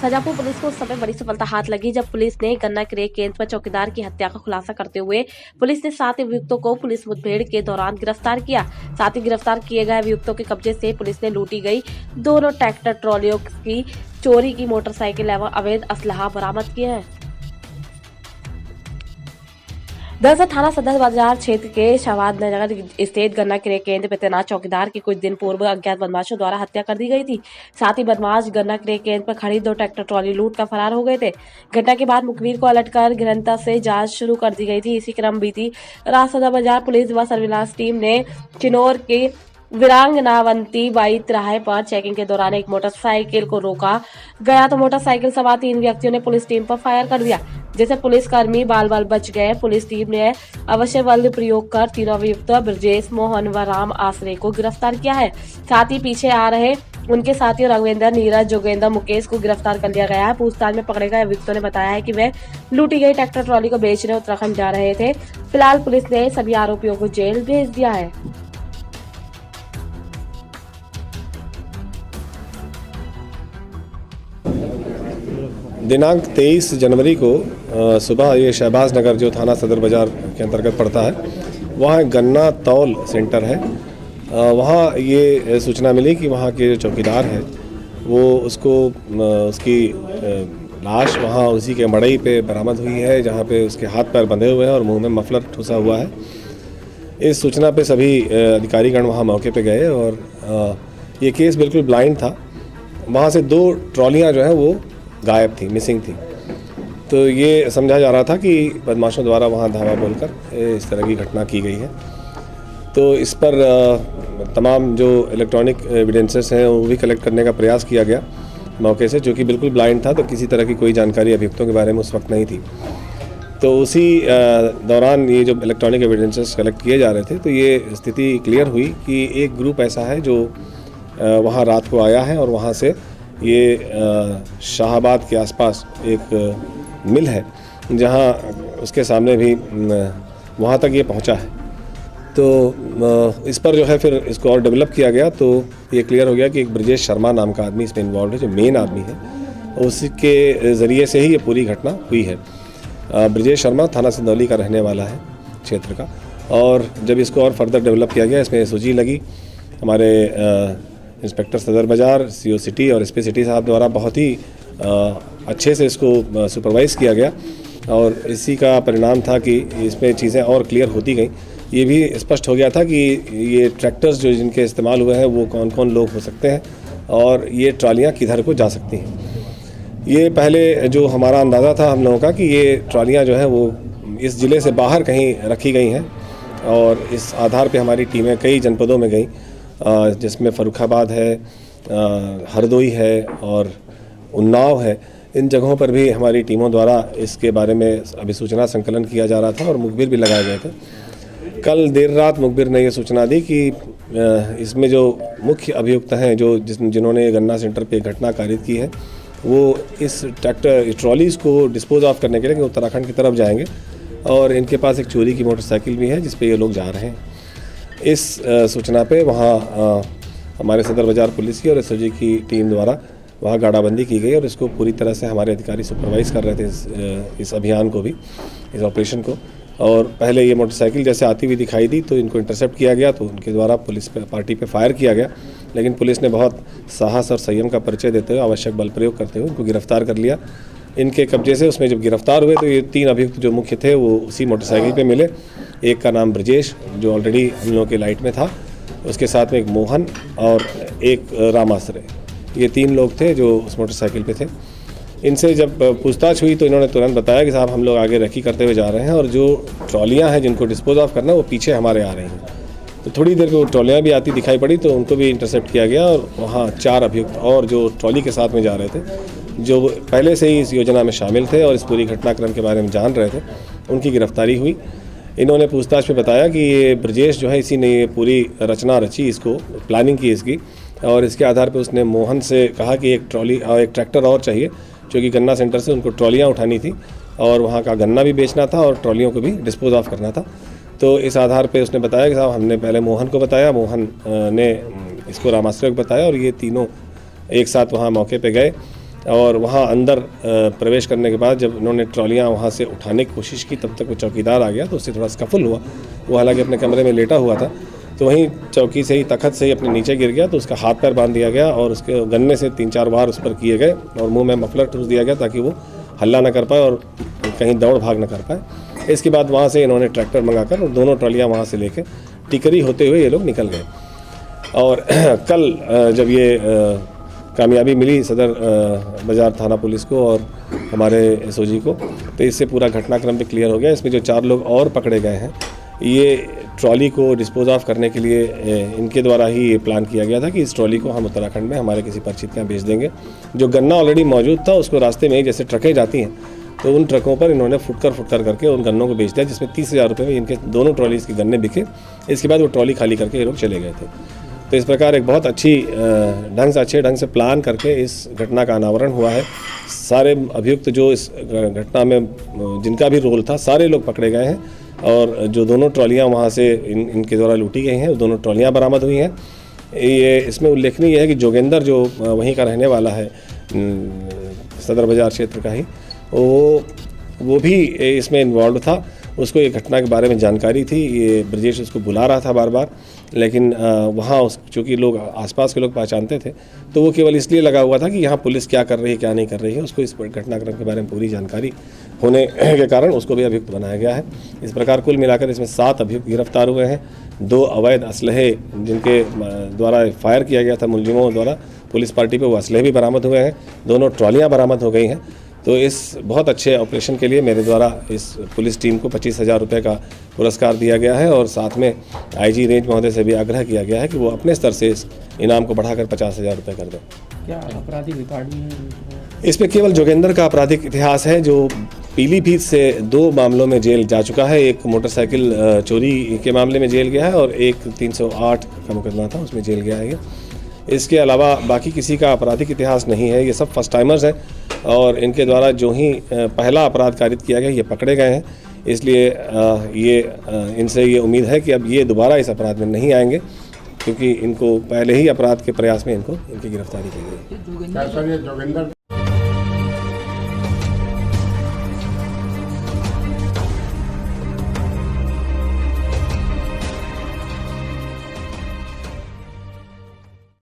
Shajapur police को उस समय बड़ी सफलता हाथ लगी जब पुलिस ने गन्ना क्रय केंद्र पर चौकीदार की हत्या का खुलासा करते हुए पुलिस ने 7 अभियुक्तों को पुलिस मुठभेड़ के दौरान गिरफ्तार किया। साथ ही गिरफ्तार किए गए अभियुक्तों के कब्जे से पुलिस ने लूटी गई 2 ट्रैक्टर ट्रॉलियों की चोरी की मोटरसाइकिल एवं अवैध असलहा बरामद किए हैं। दरअसल थाना सदर बाजार क्षेत्र के शहबाज नगर स्थित गन्ना क्रय केंद्र पर तैनात चौकीदार की कुछ दिन पूर्व अज्ञात बदमाशों द्वारा हत्या कर दी गई थी। साथ ही बदमाश गन्ना क्रय केंद्र पर खड़ी 2 ट्रैक्टर ट्रॉली लूट कर फरार हो गए थे। घटना के बाद मुखबिर को अलर्ट कर गहनता से जांच शुरू कर दी गई थी। इसी क्रम बीती रात सदर बाजार पुलिस व सर्विलांस टीम ने चिनौर के वीरांगनावंती बाई तिराहे पर चेकिंग के दौरान एक मोटरसाइकिल को रोका गया तो मोटरसाइकिल सवार 3 व्यक्तियों ने पुलिस टीम पर फायर कर दिया, जिससे पुलिसकर्मी बाल बाल बच गए। पुलिस टीम ने अवश्य बल प्रयोग कर तीनों अभियुक्त ब्रजेश, मोहन व राम आश्रय को गिरफ्तार किया है। साथ ही पीछे आ रहे उनके साथियों रघुवेंद्र, नीरज, जोगेंद्र, मुकेश को गिरफ्तार कर लिया गया है। पूछताछ में पकड़े गए अभियुक्तों ने बताया है कि वे लूटी गई ट्रैक्टर ट्रॉली को बेचने उत्तराखंड जा रहे थे। फिलहाल पुलिस ने सभी आरोपियों को जेल भेज दिया है। दिनांक 23 जनवरी को सुबह ये शहबाज नगर जो थाना सदर बाजार के अंतर्गत पड़ता है, वहाँ गन्ना तौल सेंटर है। वहाँ ये सूचना मिली कि वहाँ के जो चौकीदार है वो उसकी लाश वहाँ उसी के मड़ई पे बरामद हुई है, जहाँ पे उसके हाथ पैर बंधे हुए हैं और मुंह में मफलर ठुसा हुआ है। इस सूचना पे सभी अधिकारीगण वहाँ मौके पे गए और ये केस बिल्कुल ब्लाइंड था। वहाँ से 2 ट्रॉलियाँ जो हैं वो गायब थी, मिसिंग थी। तो ये समझा जा रहा था कि बदमाशों द्वारा वहाँ धावा बोलकर इस तरह की घटना की गई है। तो इस पर तमाम जो इलेक्ट्रॉनिक एविडेंसेस हैं वो भी कलेक्ट करने का प्रयास किया गया मौके से, जो कि बिल्कुल ब्लाइंड था, तो किसी तरह की कोई जानकारी अभियुक्तों के बारे में उस वक्त नहीं थी। तो उसी दौरान ये जो इलेक्ट्रॉनिक एविडेंसेस कलेक्ट किए जा रहे थे, तो ये स्थिति क्लियर हुई कि एक ग्रुप ऐसा है जो वहाँ रात को आया है और वहाँ से ये शाहबाद के आसपास एक मिल है जहाँ उसके सामने भी वहाँ तक ये पहुँचा है। तो इस पर जो है फिर इसको और डेवलप किया गया, तो ये क्लियर हो गया कि एक ब्रजेश शर्मा नाम का आदमी इसमें इन्वॉल्व है, जो मेन आदमी है। उसके ज़रिए से ही ये पूरी घटना हुई है। ब्रजेश शर्मा थाना सिंदौली का रहने वाला है, क्षेत्र का। और जब इसको और फर्दर डेवलप किया गया, इसमें सूची लगी हमारे इंस्पेक्टर सदर बाजार, CO सिटी और SP सिटी साहब द्वारा बहुत ही अच्छे से इसको सुपरवाइज़ किया गया और इसी का परिणाम था कि इसमें चीज़ें और क्लियर होती गई। ये भी स्पष्ट हो गया था कि ये ट्रैक्टर्स जो जिनके इस्तेमाल हुए हैं वो कौन कौन लोग हो सकते हैं और ये ट्रॉलियाँ किधर को जा सकती हैं। ये पहले जो हमारा अंदाज़ा था हम लोगों का कि ये ट्रॉलियाँ जो हैं वो इस ज़िले से बाहर कहीं रखी गई हैं और इस आधार पे हमारी टीमें कई जनपदों में गई, जिसमें फर्रुखाबाद है, हरदोई है और उन्नाव है। इन जगहों पर भी हमारी टीमों द्वारा इसके बारे में अभिसूचना संकलन किया जा रहा था और मुखबिर भी लगाए गए थे। कल देर रात मुखबिर ने ये सूचना दी कि इसमें जो मुख्य अभियुक्त हैं जिन्होंने गन्ना सेंटर पे घटना कारित की है, वो इस ट्रैक्टर ट्रॉलीज़ को डिस्पोज ऑफ करने के लिए उत्तराखंड की तरफ जाएंगे और इनके पास एक चोरी की मोटरसाइकिल भी है जिस पे ये लोग जा रहे हैं। इस सूचना पे वहाँ हमारे सदर बाजार पुलिस की और SOG की टीम द्वारा वहाँ गाड़ाबंदी की गई और इसको पूरी तरह से हमारे अधिकारी सुपरवाइज़ कर रहे थे इस अभियान को भी, इस ऑपरेशन को। और पहले ये मोटरसाइकिल जैसे आती हुई दिखाई दी तो इनको इंटरसेप्ट किया गया, तो उनके द्वारा पुलिस पार्टी पे फायर किया गया, लेकिन पुलिस ने बहुत साहस और संयम का परिचय देते हुए आवश्यक बल प्रयोग करते हुए उनको गिरफ्तार कर लिया। इनके कब्जे से उसमें जब गिरफ्तार हुए तो ये 3 अभियुक्त जो मुख्य थे वो उसी मोटरसाइकिल पे मिले। एक का नाम ब्रजेश जो ऑलरेडी हम लोगों के लाइट में था, उसके साथ में एक मोहन और एक रामाश्रय, ये 3 लोग थे जो उस मोटरसाइकिल पे थे। इनसे जब पूछताछ हुई तो इन्होंने तुरंत बताया कि साहब हम लोग आगे रेकी करते हुए जा रहे हैं और जो ट्रॉलियाँ हैं जिनको डिस्पोज ऑफ करना है वो पीछे हमारे आ रही हैं। तो थोड़ी देर में वो ट्रॉलियाँ भी आती दिखाई पड़ी तो उनको भी इंटरसेप्ट किया गया और वहाँ 4 अभियुक्त और जो ट्रॉली के साथ में जा रहे थे, जो पहले से ही इस योजना में शामिल थे और इस पूरी घटनाक्रम के बारे में जान रहे थे, उनकी गिरफ्तारी हुई। इन्होंने पूछताछ में बताया कि ये ब्रजेश जो है इसी ने ये पूरी रचना रची, इसको प्लानिंग की इसकी, और इसके आधार पर उसने मोहन से कहा कि एक ट्रॉली और एक ट्रैक्टर और चाहिए, क्योंकि गन्ना सेंटर से उनको ट्रॉलियाँ उठानी थी और वहाँ का गन्ना भी बेचना था और ट्रॉलियों को भी डिस्पोज ऑफ करना था। तो इस आधार पे उसने बताया कि साहब हमने पहले मोहन को बताया, मोहन ने इसको रामाश्रय को बताया और ये तीनों एक साथ वहाँ मौके पे गए और वहाँ अंदर प्रवेश करने के बाद जब उन्होंने ट्रॉलियाँ वहाँ से उठाने की कोशिश की, तब तक वो चौकीदार आ गया तो उससे थोड़ा स्कफल हुआ। वो हालांकि अपने कमरे में लेटा हुआ था, तो वहीं चौकी से ही, तखत से ही अपने नीचे गिर गया, तो उसका हाथ पैर बांध दिया गया और उसके गन्ने से 3-4 वार उस पर किए गए और मुंह में मफलर ठूस दिया गया ताकि वो हल्ला न कर पाए और कहीं दौड़ भाग न कर पाए। इसके बाद वहाँ से इन्होंने ट्रैक्टर मंगाकर और दोनों ट्रॉलियाँ वहाँ से लेके टिकरी होते हुए ये लोग निकल गए। और कल जब ये कामयाबी मिली सदर बाज़ार थाना पुलिस को और हमारे एसओजी को, तो इससे पूरा घटनाक्रम भी क्लियर हो गया। इसमें जो 4 लोग और पकड़े गए हैं, ये ट्रॉली को डिस्पोज ऑफ करने के लिए इनके द्वारा ही ये प्लान किया गया था कि इस ट्रॉली को हम उत्तराखंड में हमारे किसी परिचित के यहाँ भेज देंगे। जो गन्ना ऑलरेडी मौजूद था उसको रास्ते में ही जैसे ट्रकें जाती हैं, तो उन ट्रकों पर इन्होंने फुटकर करके उन गन्नों को बेच दिया, जिसमें 30,000 रुपये में इनके दोनों ट्रॉलीज़ के गन्ने बिके। इसके बाद वो ट्रॉली खाली करके ये लोग चले गए थे। तो इस प्रकार एक बहुत अच्छे ढंग से प्लान करके इस घटना का अनावरण हुआ है। सारे अभियुक्त जो इस घटना में जिनका भी रोल था, सारे लोग पकड़े गए हैं और जो दोनों ट्रॉलियां वहां से इनके द्वारा लूटी गई हैं, वो दोनों ट्रॉलियां बरामद हुई हैं। ये इसमें उल्लेखनीय है कि जोगेंद्र जो वहीं का रहने वाला है, सदर बाज़ार क्षेत्र का ही, वो भी इसमें इन्वॉल्व था। उसको ये घटना के बारे में जानकारी थी। ये ब्रजेश उसको बुला रहा था बार बार, लेकिन वहाँ चूँकि लोग आसपास के लोग पहचानते थे, तो वो केवल इसलिए लगा हुआ था कि यहाँ पुलिस क्या कर रही है क्या नहीं कर रही है। उसको इस घटनाक्रम के बारे में पूरी जानकारी होने के कारण उसको भी अभियुक्त बनाया गया है। इस प्रकार कुल मिलाकर इसमें 7 अभियुक्त गिरफ्तार हुए हैं। 2 अवैध असलहे जिनके द्वारा फायर किया गया था मुलजिमों द्वारा पुलिस पार्टी पे, वो असलहे भी बरामद हुए हैं। दोनों ट्रॉलियाँ बरामद हो गई हैं। तो इस बहुत अच्छे ऑपरेशन के लिए मेरे द्वारा इस पुलिस टीम को 25,000 रुपये का पुरस्कार दिया गया है और साथ में आईजी रेंज महोदय से भी आग्रह किया गया है कि वो अपने स्तर से इस इनाम को बढ़ाकर 50,000 रुपये कर दें। क्या आपराधिक रिकॉर्ड में इसमें केवल जोगेंद्र का आपराधिक इतिहास है, जो पीलीभीत से 2 मामलों में जेल जा चुका है। एक मोटरसाइकिल चोरी के मामले में जेल गया है और एक 308 का मुकदमा था, उसमें जेल गया है। इसके अलावा बाकी किसी का आपराधिक इतिहास नहीं है। ये सब फर्स्ट टाइमर्स हैं और इनके द्वारा जो ही पहला अपराध कारित किया गया, ये पकड़े गए हैं। इसलिए इनसे ये उम्मीद है कि अब ये दोबारा इस अपराध में नहीं आएंगे, क्योंकि इनको पहले ही अपराध के प्रयास में इनकी गिरफ्तारी की गई। जोगिंदर